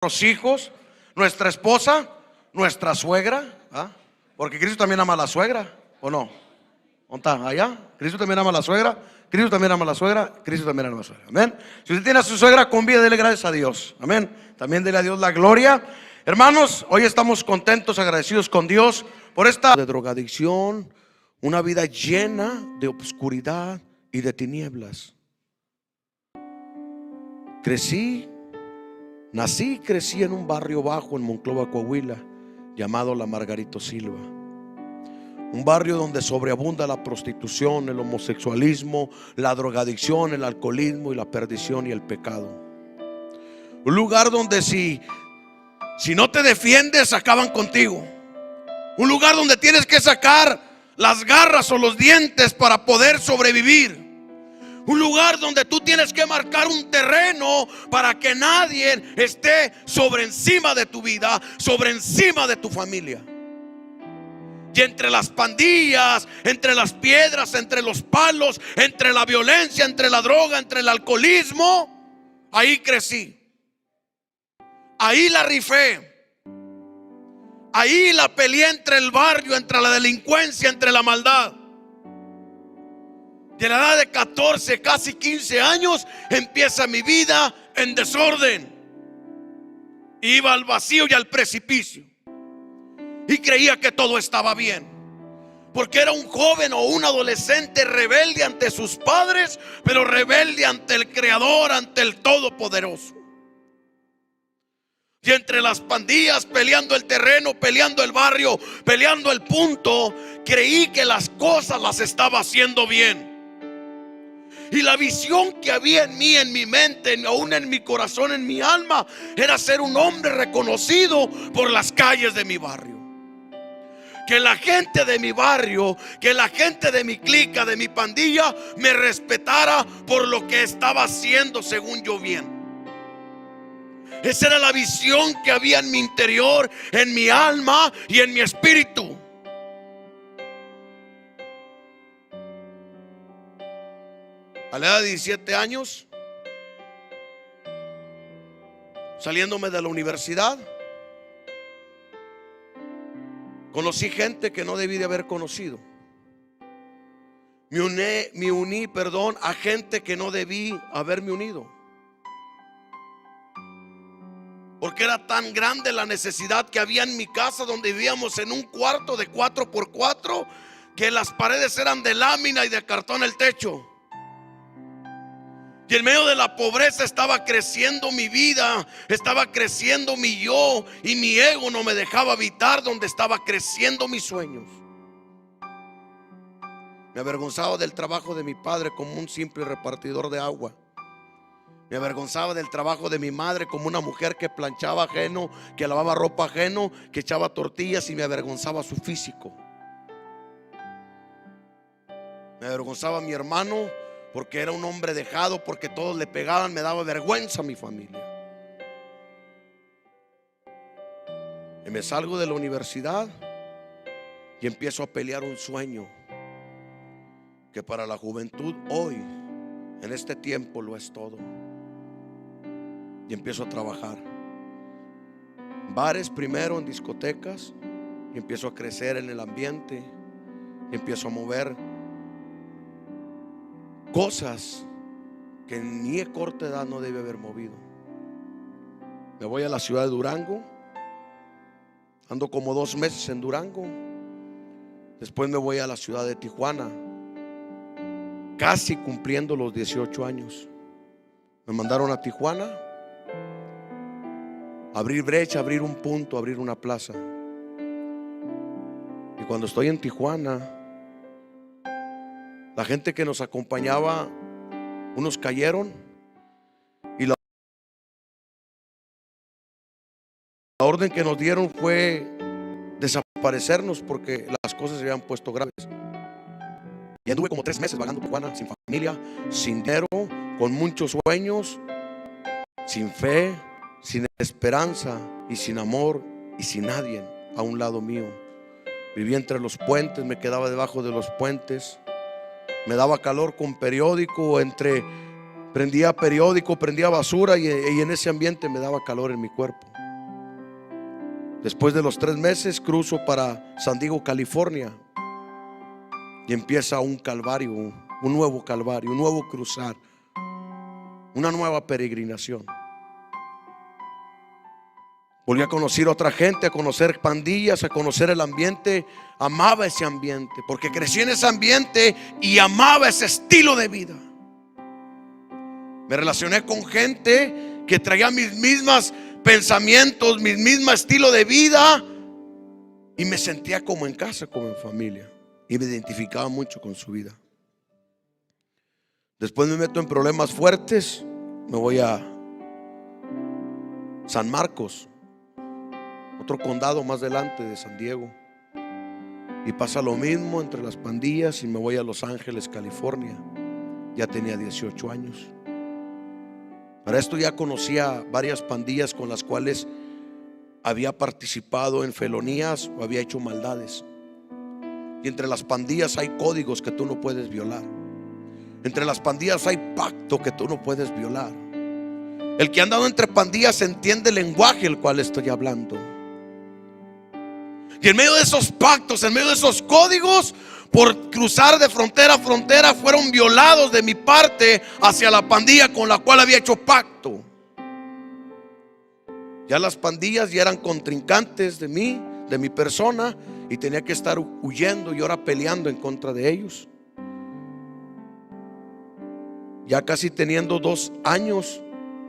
nuestros hijos, nuestra esposa, nuestra suegra, ¿ah? Porque Cristo también ama a la suegra, ¿o no? ¿Dónde está? Allá. Cristo también ama a la suegra. Cristo también ama a la suegra. Cristo también ama a la suegra. Amén. Si usted tiene a su suegra con vida, dele gracias a Dios. Amén. También dele a Dios la gloria. Hermanos, hoy estamos contentos, agradecidos con Dios por esta de drogadicción, una vida llena de obscuridad y de tinieblas. Nací y crecí en un barrio bajo en Monclova, Coahuila, llamado La Margarito Silva. Un barrio donde sobreabunda la prostitución, el homosexualismo, la drogadicción, el alcoholismo y la perdición y el pecado. Un lugar donde si no te defiendes, acaban contigo. Un lugar donde tienes que sacar las garras o los dientes para poder sobrevivir. Un lugar donde tú tienes que marcar un terreno para que nadie esté sobre encima de tu vida, sobre encima de tu familia. Y entre las pandillas, entre las piedras, entre los palos, entre la violencia, entre la droga, entre el alcoholismo, ahí crecí. Ahí la rifé. Ahí la peleé entre el barrio, entre la delincuencia, entre la maldad. Y a la edad de 14, casi 15 años, empieza mi vida en desorden. Iba al vacío y al precipicio. Y creía que todo estaba bien, porque era un joven o un adolescente rebelde ante sus padres, pero rebelde ante el Creador, ante el Todopoderoso. Y entre las pandillas, peleando el terreno, peleando el barrio, peleando el punto, creí que las cosas las estaba haciendo bien. Y la visión que había en mí, en mi mente, aún en mi corazón, en mi alma, era ser un hombre reconocido por las calles de mi barrio. Que la gente de mi barrio, que la gente de mi clica, de mi pandilla, me respetara por lo que estaba haciendo según yo bien. Esa era la visión que había en mi interior, en mi alma y en mi espíritu. A la edad de 17 años, saliéndome de la universidad, conocí gente que no debí de haber conocido. Me uní a gente que no debí haberme unido. Porque era tan grande la necesidad que había en mi casa, donde vivíamos en un cuarto de 4x4, que las paredes eran de lámina y de cartón el techo. Y en medio de la pobreza estaba creciendo mi vida, estaba creciendo mi yo, y mi ego no me dejaba habitar donde estaba creciendo mis sueños. Me avergonzaba del trabajo de mi padre como un simple repartidor de agua. Me avergonzaba del trabajo de mi madre como una mujer que planchaba ajeno, que lavaba ropa ajeno, que echaba tortillas, y me avergonzaba su físico. Me avergonzaba a mi hermano porque era un hombre dejado, porque todos le pegaban. Me daba vergüenza a mi familia. Y me salgo de la universidad y empiezo a pelear un sueño que para la juventud hoy, en este tiempo, lo es todo. Y empiezo a trabajar en bares primero, en discotecas, y empiezo a crecer en el ambiente, y empiezo a mover cosas que en mi corta edad no debe haber movido. Me voy a la ciudad de Durango, ando como 2 meses en Durango. Después me voy a la ciudad de Tijuana, casi cumpliendo los 18 años. Me mandaron a Tijuana, abrir brecha, abrir un punto, abrir una plaza. Y cuando estoy en Tijuana, la gente que nos acompañaba, unos cayeron, y la orden que nos dieron fue desaparecernos porque las cosas se habían puesto graves. Y anduve como 3 meses vagando Tijuana, sin familia, sin dinero, con muchos sueños, sin fe, sin esperanza y sin amor y sin nadie a un lado mío. Vivía entre los puentes, me quedaba debajo de los puentes. Me daba calor con periódico entre Prendía periódico, prendía basura y en ese ambiente me daba calor en mi cuerpo. Después de los 3 meses cruzo para San Diego, California, y empieza un calvario, un nuevo calvario, un nuevo cruzar, una nueva peregrinación. Volví a conocer a otra gente, a conocer pandillas, a conocer el ambiente. Amaba ese ambiente porque crecí en ese ambiente y amaba ese estilo de vida. Me relacioné con gente que traía mis mismos pensamientos, mi mismo estilo de vida, y me sentía como en casa, como en familia, y me identificaba mucho con su vida. Después me meto en problemas fuertes. Me voy a San Marcos, otro condado más adelante de San Diego, y pasa lo mismo entre las pandillas, y me voy a Los Ángeles, California. Ya tenía 18 años. Para esto ya conocía varias pandillas con las cuales había participado en felonías o había hecho maldades. Y entre las pandillas hay códigos que tú no puedes violar. Entre las pandillas hay pacto que tú no puedes violar. El que ha andado entre pandillas entiende el lenguaje el cual estoy hablando. Y en medio de esos pactos, en medio de esos códigos, por cruzar de frontera a frontera, fueron violados de mi parte hacia la pandilla con la cual había hecho pacto. Ya las pandillas ya eran contrincantes de mí, de mi persona, y tenía que estar huyendo y ahora peleando en contra de ellos. Ya casi teniendo 2 años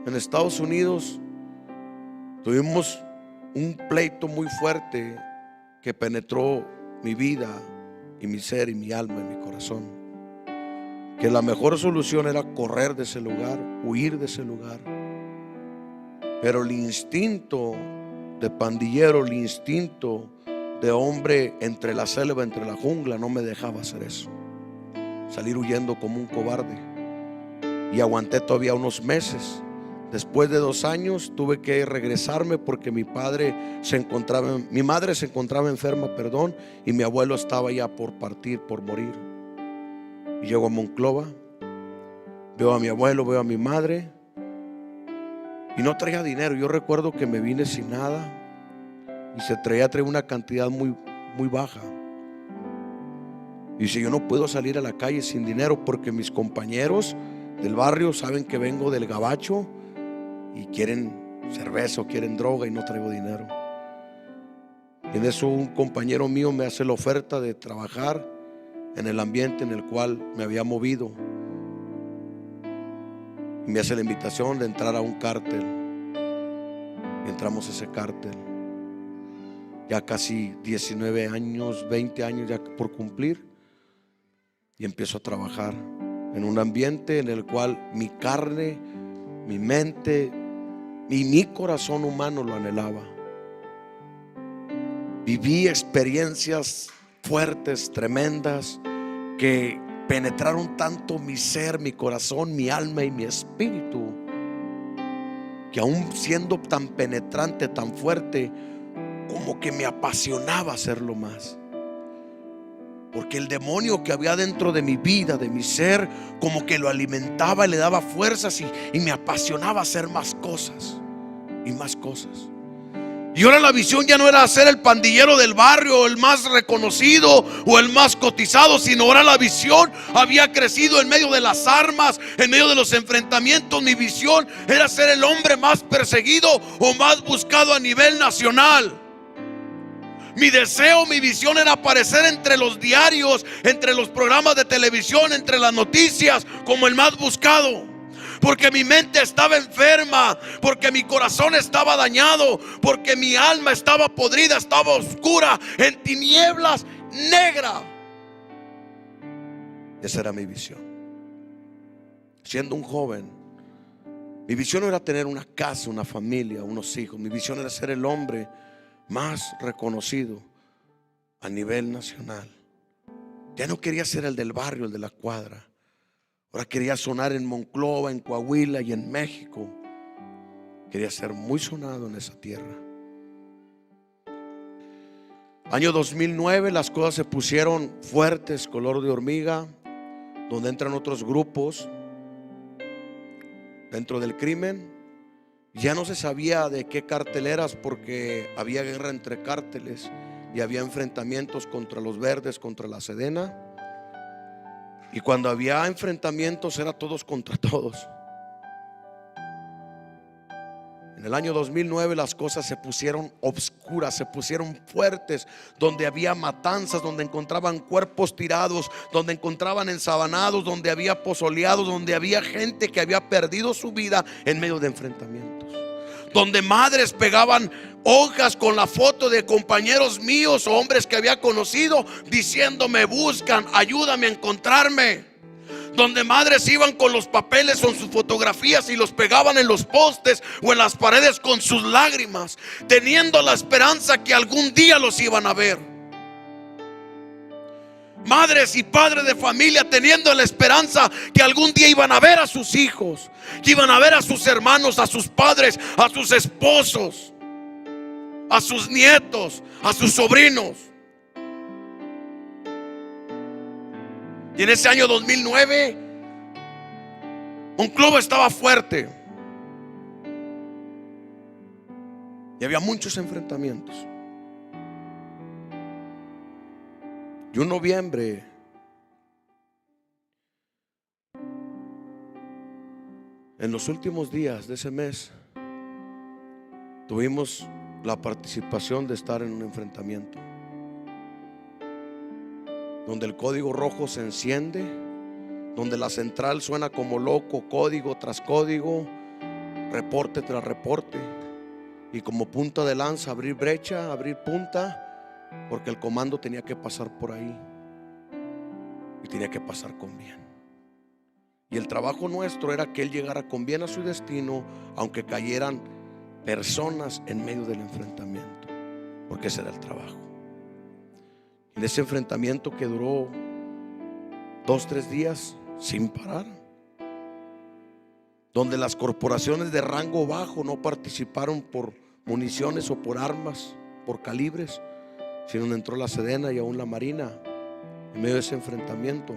en Estados Unidos, tuvimos un pleito muy fuerte que penetró mi vida y mi ser y mi alma y mi corazón. Que la mejor solución era correr de ese lugar, huir de ese lugar. Pero el instinto de pandillero, el instinto de hombre entre la selva, entre la jungla, no me dejaba hacer eso. Salir huyendo como un cobarde. Y aguanté todavía unos meses. Después de 2 años tuve que regresarme porque mi madre se encontraba enferma, y mi abuelo estaba ya por partir, por morir. Y llego a Monclova, veo a mi abuelo, veo a mi madre, y no traía dinero. Yo recuerdo que me vine sin nada y se traía una cantidad muy, muy baja. Y dice: yo no puedo salir a la calle sin dinero porque mis compañeros del barrio saben que vengo del gabacho y quieren cerveza o quieren droga y no traigo dinero. Y en eso un compañero mío me hace la oferta de trabajar en el ambiente en el cual me había movido, y me hace la invitación de entrar a un cártel. Y entramos a ese cártel. Ya casi 19 años, 20 años ya por cumplir, y empiezo a trabajar en un ambiente en el cual mi carne, mi mente y mi corazón humano lo anhelaba. Viví experiencias fuertes, tremendas, que penetraron tanto mi ser, mi corazón, mi alma y mi espíritu, que aún siendo tan penetrante, tan fuerte, como que me apasionaba hacerlo más. Porque el demonio que había dentro de mi vida, de mi ser, como que lo alimentaba y le daba fuerzas, y me apasionaba hacer más cosas y más cosas. Y ahora la visión ya no era ser el pandillero del barrio, el más reconocido o el más cotizado, sino ahora la visión había crecido en medio de las armas, en medio de los enfrentamientos. Mi visión era ser el hombre más perseguido o más buscado a nivel nacional. Mi deseo, mi visión era aparecer entre los diarios, entre los programas de televisión, entre las noticias, como el más buscado. Porque mi mente estaba enferma, porque mi corazón estaba dañado, porque mi alma estaba podrida, estaba oscura, en tinieblas negras. Esa era mi visión. Siendo un joven, mi visión no era tener una casa, una familia, unos hijos. Mi visión era ser el hombre más reconocido a nivel nacional. Ya no quería ser el del barrio, el de la cuadra. Ahora quería sonar en Monclova, en Coahuila y en México. Quería ser muy sonado en esa tierra. Año 2009, las cosas se pusieron fuertes, color de hormiga, donde entran otros grupos dentro del crimen. Ya no se sabía de qué carteleras, porque había guerra entre cárteles y había enfrentamientos contra los verdes, contra la Sedena. Y cuando había enfrentamientos era todos contra todos. En el año 2009 las cosas se pusieron obscuras, se pusieron fuertes, donde había matanzas, donde encontraban cuerpos tirados, donde encontraban ensabanados, donde había pozoleados, donde había gente que había perdido su vida en medio de enfrentamientos, donde madres pegaban hojas con la foto de compañeros míos o hombres que había conocido diciendo: me buscan, ayúdame a encontrarme. Donde madres iban con los papeles, con sus fotografías, y los pegaban en los postes o en las paredes con sus lágrimas, teniendo la esperanza que algún día los iban a ver. Madres y padres de familia teniendo la esperanza que algún día iban a ver a sus hijos, que iban a ver a sus hermanos, a sus padres, a sus esposos, a sus nietos, a sus sobrinos. Y en ese año 2009 Monclova estaba fuerte y había muchos enfrentamientos. Y un noviembre, en los últimos días de ese mes, tuvimos la participación de estar en un enfrentamiento donde el código rojo se enciende, donde la central suena como loco, código tras código, reporte tras reporte, y como punta de lanza abrir brecha, abrir punta, porque el comando tenía que pasar por ahí y tenía que pasar con bien. Y el trabajo nuestro era que él llegara con bien a su destino, aunque cayeran personas en medio del enfrentamiento, porque ese era el trabajo. En ese enfrentamiento que duró 2-3 días sin parar, donde las corporaciones de rango bajo no participaron por municiones o por armas, por calibres, sino entró la Sedena y aún la Marina en medio de ese enfrentamiento,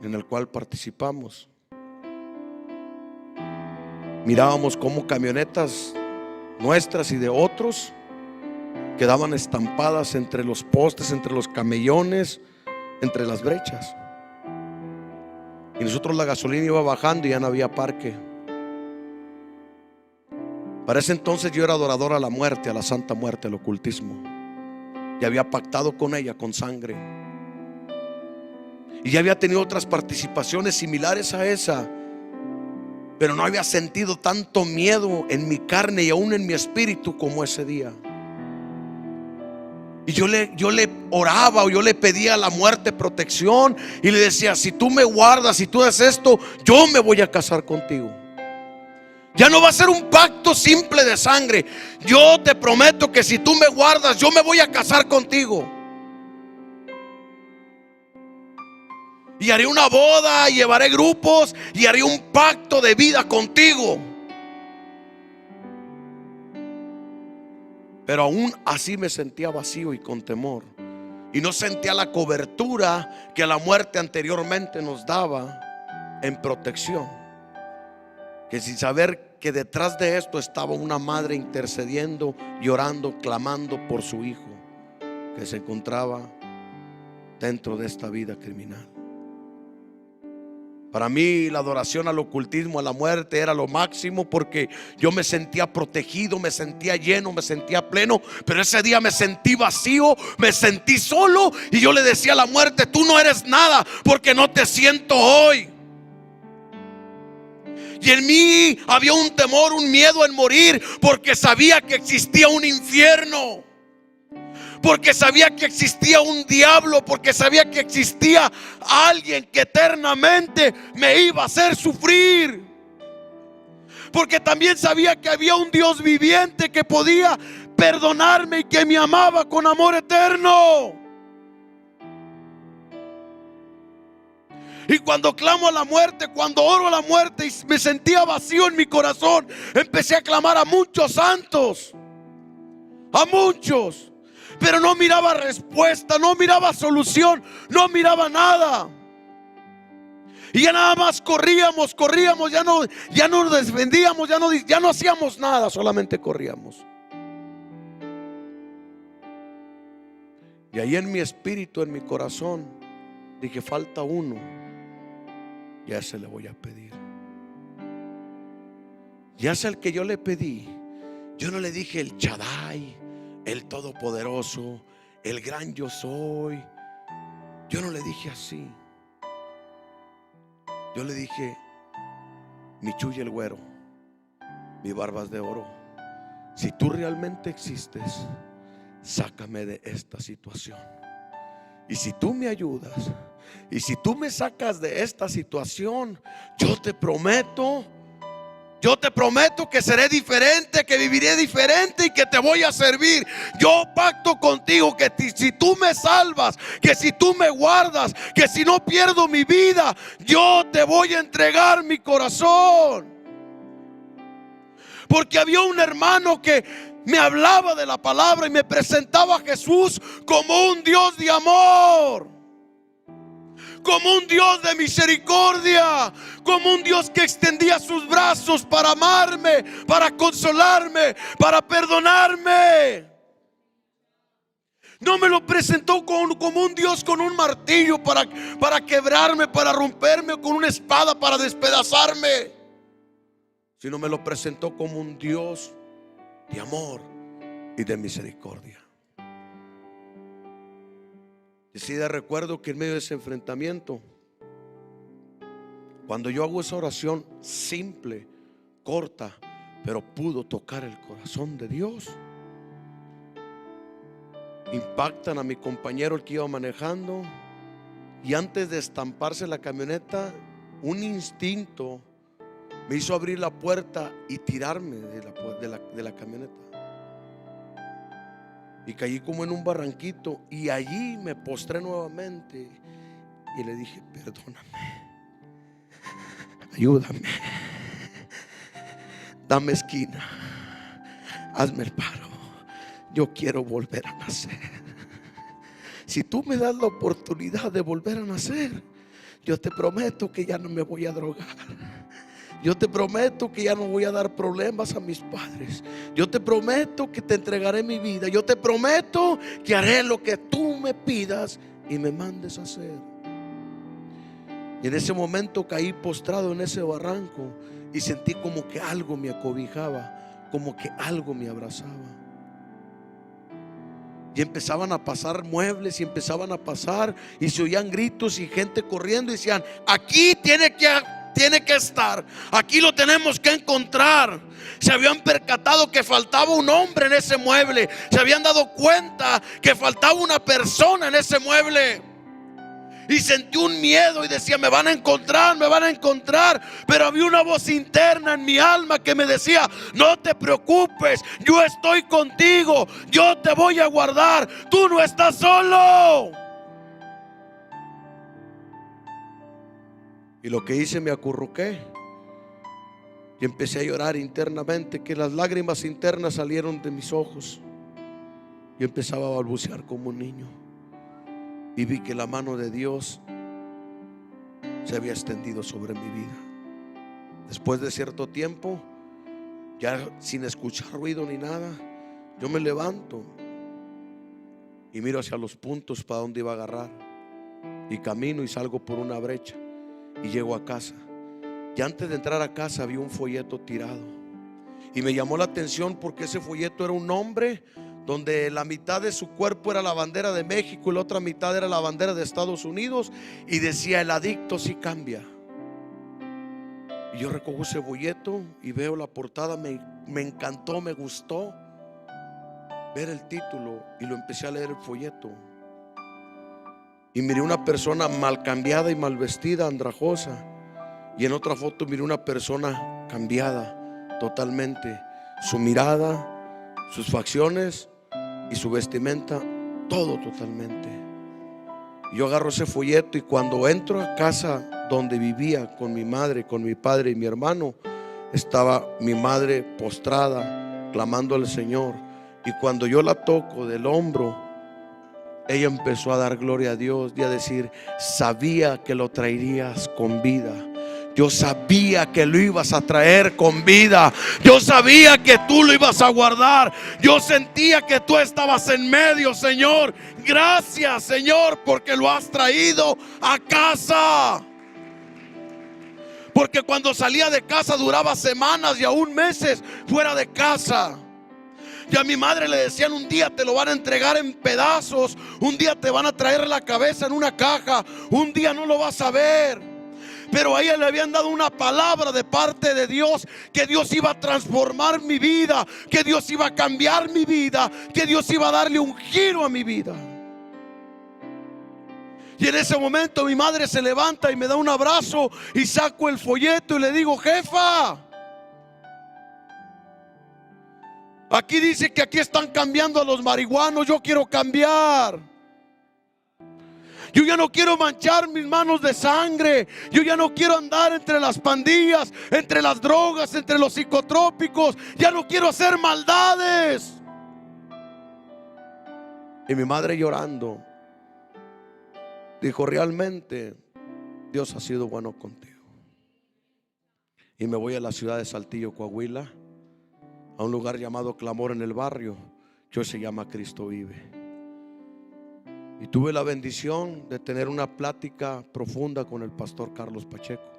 en el cual participamos. Mirábamos cómo camionetas nuestras y de otros quedaban estampadas entre los postes, entre los camellones, entre las brechas. Y nosotros, la gasolina iba bajando y ya no había parque. Para ese entonces yo era adorador a la muerte, a la santa muerte, al ocultismo, y había pactado con ella con sangre, y ya había tenido otras participaciones similares a esa, pero no había sentido tanto miedo en mi carne y aún en mi espíritu como ese día. Y yo le oraba, o yo le pedía a la muerte protección, y le decía: si tú me guardas, si tú haces esto, yo me voy a casar contigo. Ya no va a ser un pacto simple de sangre. Yo te prometo que si tú me guardas, yo me voy a casar contigo. Y haré una boda, y llevaré grupos, y haré un pacto de vida contigo. Pero aún así me sentía vacío y con temor, y no sentía la cobertura que la muerte anteriormente nos daba en protección. Que sin saber que detrás de esto estaba una madre intercediendo, llorando, clamando por su hijo que se encontraba dentro de esta vida criminal. Para mí la adoración al ocultismo, a la muerte, era lo máximo, porque yo me sentía protegido, me sentía lleno, me sentía pleno. Pero ese día me sentí vacío, me sentí solo, y yo le decía a la muerte: tú no eres nada, porque no te siento hoy. Y en mí había un temor, un miedo en morir, porque sabía que existía un infierno, porque sabía que existía un diablo, porque sabía que existía alguien que eternamente me iba a hacer sufrir, porque también sabía que había un Dios viviente que podía perdonarme y que me amaba con amor eterno. Y cuando clamo a la muerte, cuando oro a la muerte y me sentía vacío en mi corazón, empecé a clamar a muchos santos, a muchos, pero no miraba respuesta, no miraba solución, no miraba nada. Y ya nada más corríamos, ya no nos defendíamos, ya no hacíamos nada, solamente corríamos. Y ahí en mi espíritu, en mi corazón, dije: falta uno, y a ese le voy a pedir. Y es el que yo le pedí. Yo no le dije el Shaddai, el Todopoderoso, el gran yo soy. Yo no le dije así. Yo le dije: mi Chuy el güero, mi barbas de oro, si tú realmente existes, sácame de esta situación. Y si tú me ayudas, y si tú me sacas de esta situación, yo te prometo que seré diferente, que viviré diferente y que te voy a servir. Yo pacto contigo que si tú me salvas, que si tú me guardas, que si no pierdo mi vida, yo te voy a entregar mi corazón. Porque había un hermano que me hablaba de la palabra y me presentaba a Jesús como un Dios de amor, como un Dios de misericordia, como un Dios que extendía sus brazos para amarme, para consolarme, para perdonarme. No me lo presentó como un Dios con un martillo para quebrarme, para romperme, o con una espada para despedazarme, sino me lo presentó como un Dios de amor y de misericordia. Y sí, recuerdo que en medio de ese enfrentamiento, cuando yo hago esa oración simple, corta, pero pudo tocar el corazón de Dios, impactan a mi compañero, el que iba manejando, y antes de estamparse la camioneta, un instinto me hizo abrir la puerta y tirarme de la camioneta. Y caí como en un barranquito, y allí me postré nuevamente y le dije: perdóname, ayúdame, dame esquina, hazme el paro, yo quiero volver a nacer. Si tú me das la oportunidad de volver a nacer, yo te prometo que ya no me voy a drogar. Yo te prometo que ya no voy a dar problemas a mis padres. Yo te prometo que te entregaré mi vida. Yo te prometo que haré lo que tú me pidas y me mandes a hacer. Y en ese momento caí postrado en ese barranco y sentí como que algo me acobijaba, como que algo me abrazaba. Y empezaban a pasar muebles, y empezaban a pasar, y se oían gritos y gente corriendo, y decían: aquí tiene que estar, aquí lo tenemos que encontrar. Se habían percatado que faltaba un hombre en ese mueble, se habían dado cuenta que faltaba una persona en ese mueble. Y sentí un miedo y decía: me van a encontrar, me van a encontrar. Pero había una voz interna en mi alma que me decía: no te preocupes, yo estoy contigo, yo te voy a guardar, tú no estás solo. Y lo que hice, me acurruqué y empecé a llorar internamente, que las lágrimas internas salieron de mis ojos. Y empezaba a balbucear como un niño. Y vi que la mano de Dios se había extendido sobre mi vida. Después de cierto tiempo, ya sin escuchar ruido ni nada, yo me levanto y miro hacia los puntos para donde iba a agarrar, y camino y salgo por una brecha y llego a casa. Y antes de entrar a casa había un folleto tirado, y me llamó la atención porque ese folleto era un hombre donde la mitad de su cuerpo era la bandera de México y la otra mitad era la bandera de Estados Unidos, y decía: el adicto sí cambia. Y yo recojo ese folleto y veo la portada, me encantó, me gustó ver el título, y lo empecé a leer el folleto. Y miré una persona mal cambiada y mal vestida, andrajosa, y en otra foto miré una persona cambiada totalmente, su mirada, sus facciones y su vestimenta, todo totalmente. Y yo agarro ese folleto, y cuando entro a casa donde vivía con mi madre, con mi padre y mi hermano, estaba mi madre postrada clamando al Señor. Y cuando yo la toco del hombro, ella empezó a dar gloria a Dios y a decir: sabía que lo traerías con vida. Yo sabía que lo ibas a traer con vida. Yo sabía que tú lo ibas a guardar. Yo sentía que tú estabas en medio, Señor. Gracias, Señor, porque lo has traído a casa. Porque cuando salía de casa duraba semanas y aún meses fuera de casa. Y a mi madre le decían: un día te lo van a entregar en pedazos, un día te van a traer la cabeza en una caja, un día no lo vas a ver. Pero a ella le habían dado una palabra de parte de Dios, que Dios iba a transformar mi vida, que Dios iba a cambiar mi vida, que Dios iba a darle un giro a mi vida. Y en ese momento mi madre se levanta y me da un abrazo, y saco el folleto y le digo: jefa, aquí dice que aquí están cambiando a los marihuanos. Yo quiero cambiar. Yo ya no quiero manchar mis manos de sangre. Yo ya no quiero andar entre las pandillas, entre las drogas, entre los psicotrópicos. Ya no quiero hacer maldades. Y mi madre, llorando, dijo: realmente Dios ha sido bueno contigo. Y me voy a la ciudad de Saltillo, Coahuila, a un lugar llamado Clamor en el barrio, que hoy se llama Cristo Vive. Y tuve la bendición de tener una plática profunda con el pastor Carlos Pacheco.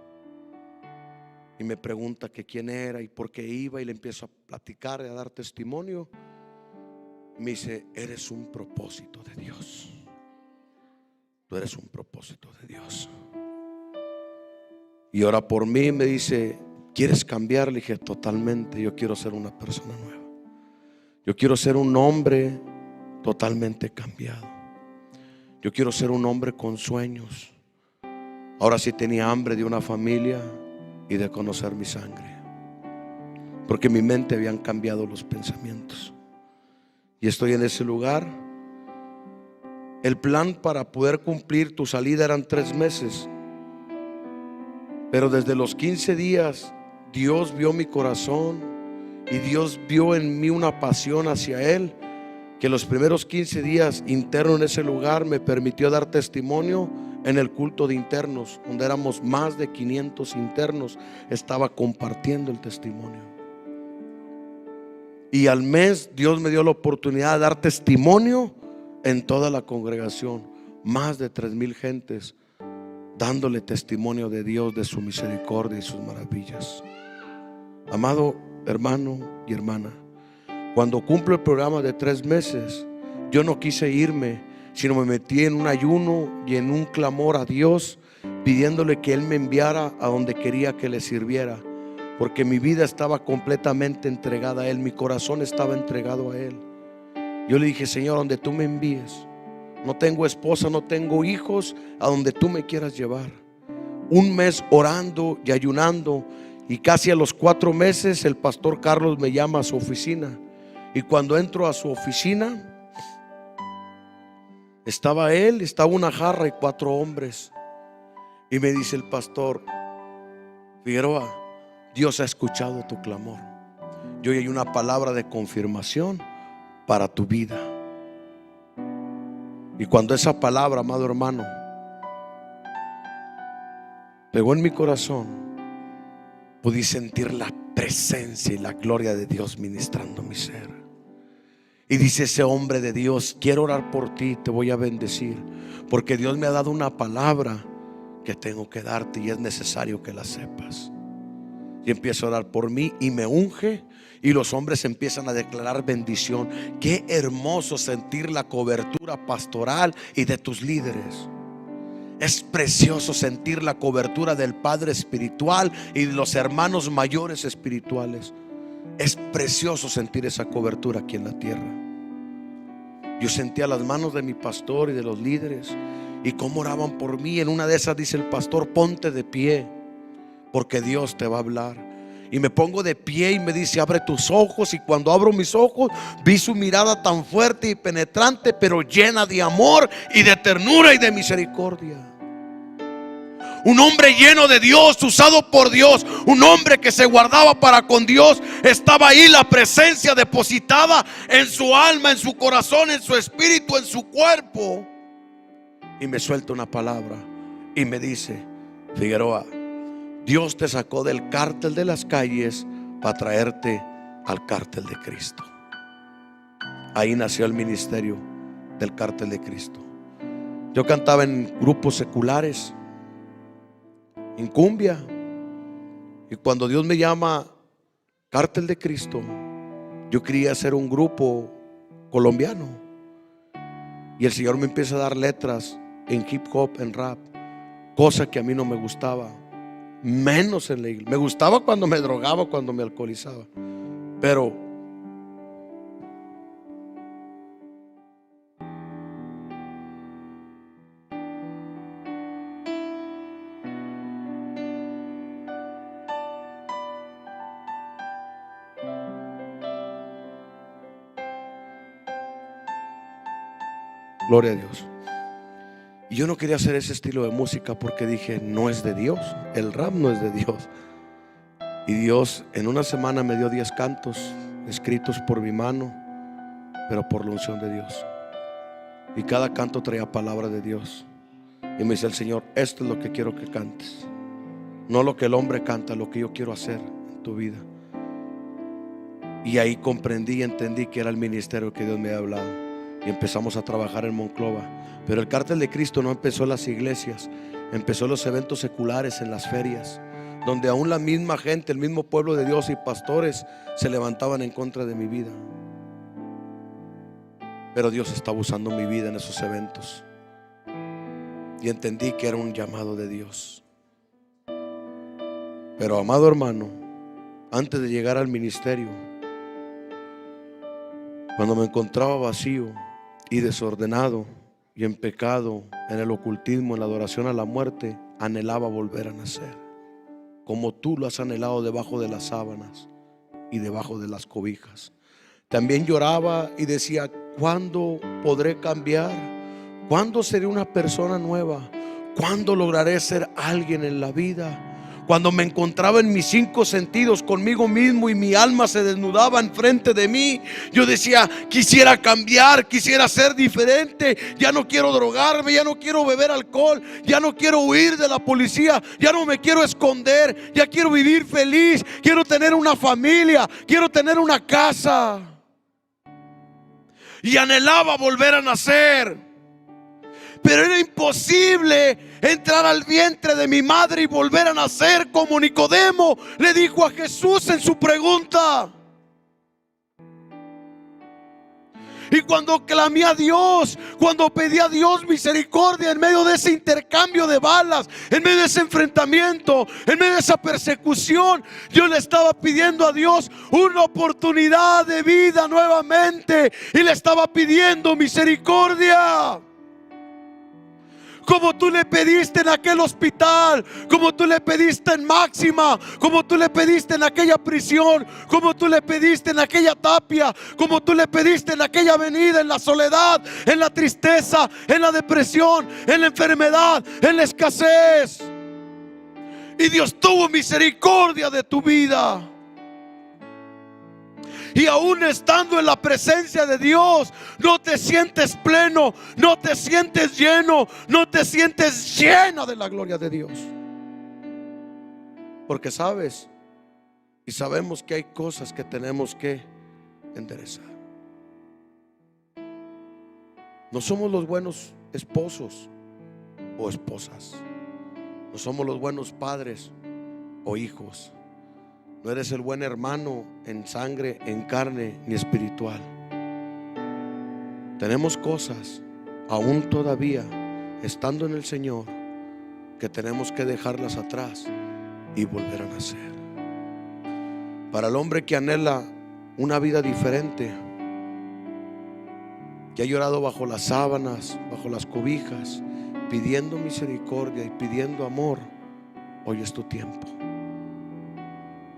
Y me pregunta que quién era y por qué iba, y le empiezo a platicar y a dar testimonio. Me dice: eres un propósito de Dios. Tú eres un propósito de Dios. Y ora por mí. Me dice: ¿quieres cambiar? Le dije: totalmente. Yo quiero ser una persona nueva. Yo quiero ser un hombre totalmente cambiado. Yo quiero ser un hombre con sueños. Ahora sí tenía hambre de una familia y de conocer mi sangre, porque en mi mente habían cambiado los pensamientos. Y estoy en ese lugar. El plan para poder cumplir tu salida eran 3 meses. Pero desde los 15 días Dios vio mi corazón y Dios vio en mí una pasión hacia Él, que los primeros 15 días interno en ese lugar me permitió dar testimonio en el culto de internos, donde éramos más de 500 internos. Estaba compartiendo el testimonio. Y al mes Dios me dio la oportunidad de dar testimonio en toda la congregación. Más de 3,000 gentes dándole testimonio de Dios, de su misericordia y sus maravillas. Amado hermano y hermana, cuando cumplo el programa de 3 meses, yo no quise irme, sino me metí en un ayuno y en un clamor a Dios, pidiéndole que Él me enviara a donde quería que le sirviera, porque mi vida estaba completamente entregada a Él, mi corazón estaba entregado a Él. Yo le dije: Señor, donde tú me envíes. No tengo esposa, no tengo hijos, a donde tú me quieras llevar. Un mes orando y ayunando, y casi a los 4 meses el pastor Carlos me llama a su oficina. Y cuando entro a su oficina, estaba él, estaba una jarra y 4 hombres. Y me dice el pastor: Figueroa, Dios ha escuchado tu clamor. Y hoy hay una palabra de confirmación para tu vida. Y cuando esa palabra, amado hermano, pegó en mi corazón, pude sentir la presencia y la gloria de Dios ministrando mi ser. Y dice ese hombre de Dios: quiero orar por ti, te voy a bendecir, porque Dios me ha dado una palabra que tengo que darte y es necesario que la sepas. Y empiezo a orar por mí y me unge, y los hombres empiezan a declarar bendición. Qué hermoso sentir la cobertura pastoral y de tus líderes. Es precioso sentir la cobertura del Padre espiritual y de los hermanos mayores espirituales. Es precioso sentir esa cobertura aquí en la tierra. Yo sentía las manos de mi pastor y de los líderes, y cómo oraban por mí. En una de esas dice el pastor: ponte de pie, porque Dios te va a hablar. Y me pongo de pie y me dice: abre tus ojos. Y cuando abro mis ojos, vi su mirada tan fuerte y penetrante, pero llena de amor y de ternura y de misericordia. Un hombre lleno de Dios, usado por Dios. Un hombre que se guardaba para con Dios. Estaba ahí la presencia depositada en su alma, en su corazón, en su espíritu, en su cuerpo. Y me suelta una palabra y me dice: Figueroa, Dios te sacó del cártel de las calles para traerte al cártel de Cristo. Ahí nació el ministerio del cártel de Cristo. Yo cantaba en grupos seculares, en cumbia, y cuando Dios me llama cártel de Cristo, yo quería hacer un grupo colombiano, y el Señor me empieza a dar letras en hip hop, en rap, cosa que a mí no me gustaba, menos en la iglesia. Me gustaba cuando me drogaba, cuando me alcoholizaba, pero gloria a Dios. Y yo no quería hacer ese estilo de música porque dije: no es de Dios, el rap no es de Dios. Y Dios en una semana me dio 10 cantos escritos por mi mano, pero por la unción de Dios. Y cada canto traía palabra de Dios. Y me dice el Señor: esto es lo que quiero que cantes, no lo que el hombre canta, lo que yo quiero hacer en tu vida. Y ahí comprendí y entendí que era el ministerio que Dios me había hablado. Y empezamos a trabajar en Monclova. Pero el cártel de Cristo no empezó en las iglesias, empezó en los eventos seculares, en las ferias, donde aún la misma gente, el mismo pueblo de Dios y pastores se levantaban en contra de mi vida. Pero Dios estaba usando mi vida en esos eventos, y entendí que era un llamado de Dios. Pero amado hermano, antes de llegar al ministerio, cuando me encontraba vacío y desordenado y en pecado, en el ocultismo, en la adoración a la muerte, anhelaba volver a nacer, como tú lo has anhelado debajo de las sábanas y debajo de las cobijas. También lloraba y decía: ¿cuándo podré cambiar? ¿Cuándo seré una persona nueva? ¿Cuándo lograré ser alguien en la vida? Cuando me encontraba en mis 5 sentidos conmigo mismo y mi alma se desnudaba enfrente de mí, yo decía: quisiera cambiar, quisiera ser diferente. Ya no quiero drogarme, ya no quiero beber alcohol, ya no quiero huir de la policía, ya no me quiero esconder, ya quiero vivir feliz, quiero tener una familia, quiero tener una casa. Y anhelaba volver a nacer. Pero era imposible entrar al vientre de mi madre y volver a nacer, como Nicodemo le dijo a Jesús en su pregunta. Y cuando clamé a Dios, cuando pedí a Dios misericordia en medio de ese intercambio de balas, en medio de ese enfrentamiento, en medio de esa persecución, yo le estaba pidiendo a Dios una oportunidad de vida nuevamente, y le estaba pidiendo misericordia. Como tú le pediste en aquel hospital, como tú le pediste en Máxima, como tú le pediste en aquella prisión, como tú le pediste en aquella tapia, como tú le pediste en aquella avenida, en la soledad, en la tristeza, en la depresión, en la enfermedad, en la escasez. Y Dios tuvo misericordia de tu vida. Y aún estando en la presencia de Dios, no te sientes pleno, no te sientes lleno, no te sientes llena de la gloria de Dios. Porque sabes y sabemos que hay cosas que tenemos que enderezar. No somos los buenos esposos o esposas. No somos los buenos padres o hijos. No eres el buen hermano en sangre, en carne, ni espiritual. Tenemos cosas, aún todavía estando en el Señor, que tenemos que dejarlas atrás y volver a nacer. Para el hombre que anhela una vida diferente, que ha llorado bajo las sábanas, bajo las cobijas, pidiendo misericordia y pidiendo amor, hoy es tu tiempo.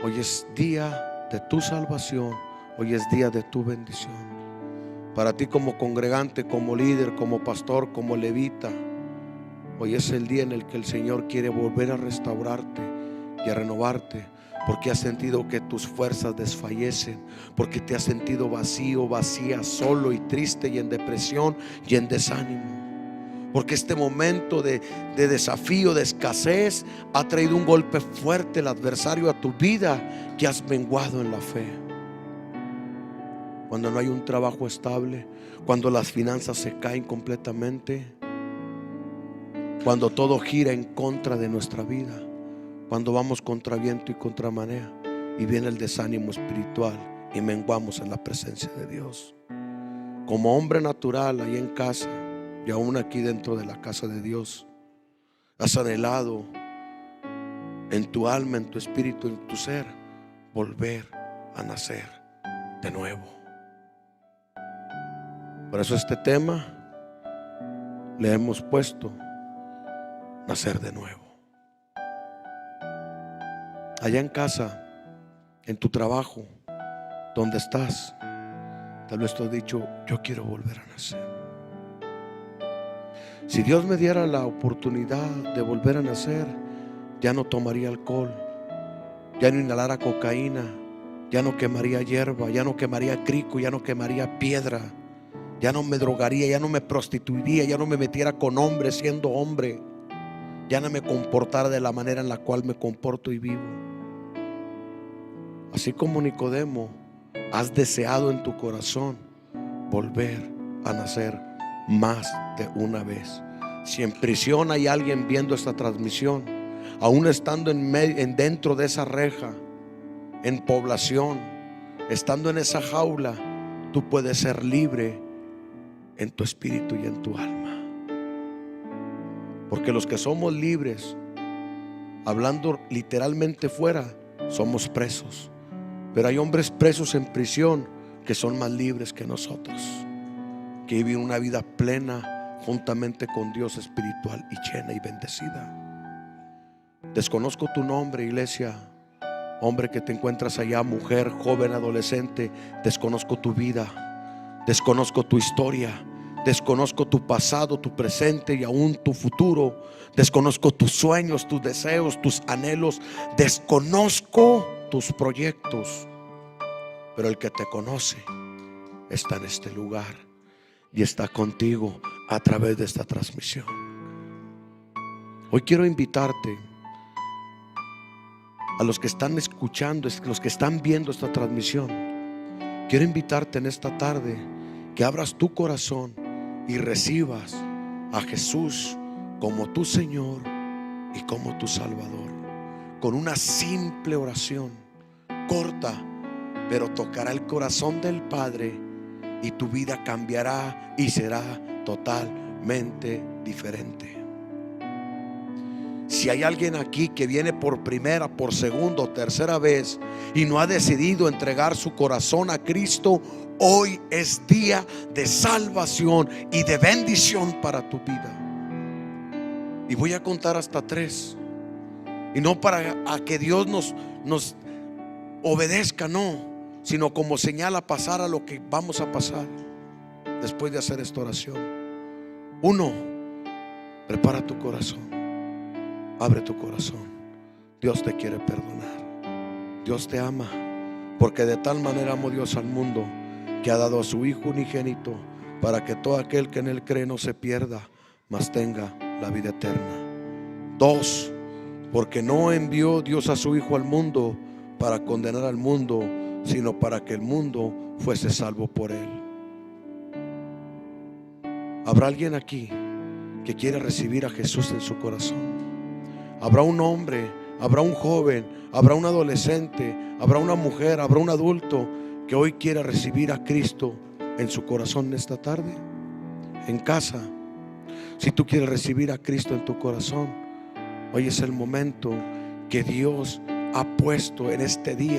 Hoy es día de tu salvación. Hoy es día de tu bendición. Para ti como congregante, como líder, como pastor, como levita, Hoy es el día en el que el Señor quiere volver a restaurarte y a renovarte, porque has sentido que tus fuerzas desfallecen, porque te has sentido vacío, vacía, solo y triste y en depresión y en desánimo. Porque este momento de desafío, de escasez, ha traído un golpe fuerte el adversario a tu vida, que has menguado en la fe. Cuando no hay un trabajo estable, cuando las finanzas se caen completamente, cuando todo gira en contra de nuestra vida, cuando vamos contra viento y contra marea, y viene el desánimo espiritual y menguamos en la presencia de Dios. Como hombre natural, ahí en casa y aún aquí dentro de la casa de Dios, has anhelado en tu alma, en tu espíritu, en tu ser, volver a nacer de nuevo. Por eso este tema le hemos puesto nacer de nuevo. Allá en casa, en tu trabajo, donde estás, tal vez tú has dicho: yo quiero volver a nacer. Si Dios me diera la oportunidad de volver a nacer, ya no tomaría alcohol, ya no inhalara cocaína, ya no quemaría hierba, ya no quemaría crico, ya no quemaría piedra, ya no me drogaría, ya no me prostituiría, ya no me metiera con hombres siendo hombre, ya no me comportara de la manera en la cual me comporto y vivo. Así como Nicodemo, has deseado en tu corazón volver a nacer más de una vez. Si en prisión hay alguien viendo esta transmisión, aún estando dentro de esa reja, en población, estando en esa jaula, tú puedes ser libre en tu espíritu y en tu alma. Porque los que somos libres, hablando literalmente fuera, somos presos. Pero hay hombres presos en prisión que son más libres que nosotros, que viven una vida plena juntamente con Dios, espiritual y llena y bendecida. Desconozco tu nombre, iglesia, hombre que te encuentras allá, mujer, joven, adolescente. Desconozco tu vida, desconozco tu historia, desconozco tu pasado, tu presente y aún tu futuro. Desconozco tus sueños, tus deseos, tus anhelos. Desconozco tus proyectos. Pero el que te conoce está en este lugar y está contigo a través de esta transmisión. Hoy quiero invitarte a los que están escuchando, los que están viendo esta transmisión. Quiero invitarte en esta tarde que abras tu corazón y recibas a Jesús como tu Señor y como tu Salvador, con una simple oración corta, pero tocará el corazón del Padre y tu vida cambiará y será totalmente diferente. Si hay alguien aquí que viene por primera, por segunda o tercera vez y no ha decidido entregar su corazón a Cristo, hoy es día de salvación y de bendición para tu vida. Y voy a contar hasta 3. Y no para que Dios nos obedezca, no, sino como señal a pasar a lo que vamos a pasar después de hacer esta oración. 1, prepara tu corazón, abre tu corazón. Dios te quiere perdonar, Dios te ama, porque de tal manera amó Dios al mundo que ha dado a su Hijo unigénito, para que todo aquel que en Él cree no se pierda, mas tenga la vida eterna. 2, porque no envió Dios a su Hijo al mundo para condenar al mundo, sino para que el mundo fuese salvo por Él. ¿Habrá alguien aquí que quiere recibir a Jesús en su corazón? Habrá un hombre, habrá un joven, habrá un adolescente, habrá una mujer, habrá un adulto que hoy quiera recibir a Cristo en su corazón esta tarde. En casa, si tú quieres recibir a Cristo en tu corazón, hoy es el momento que Dios ha puesto en este día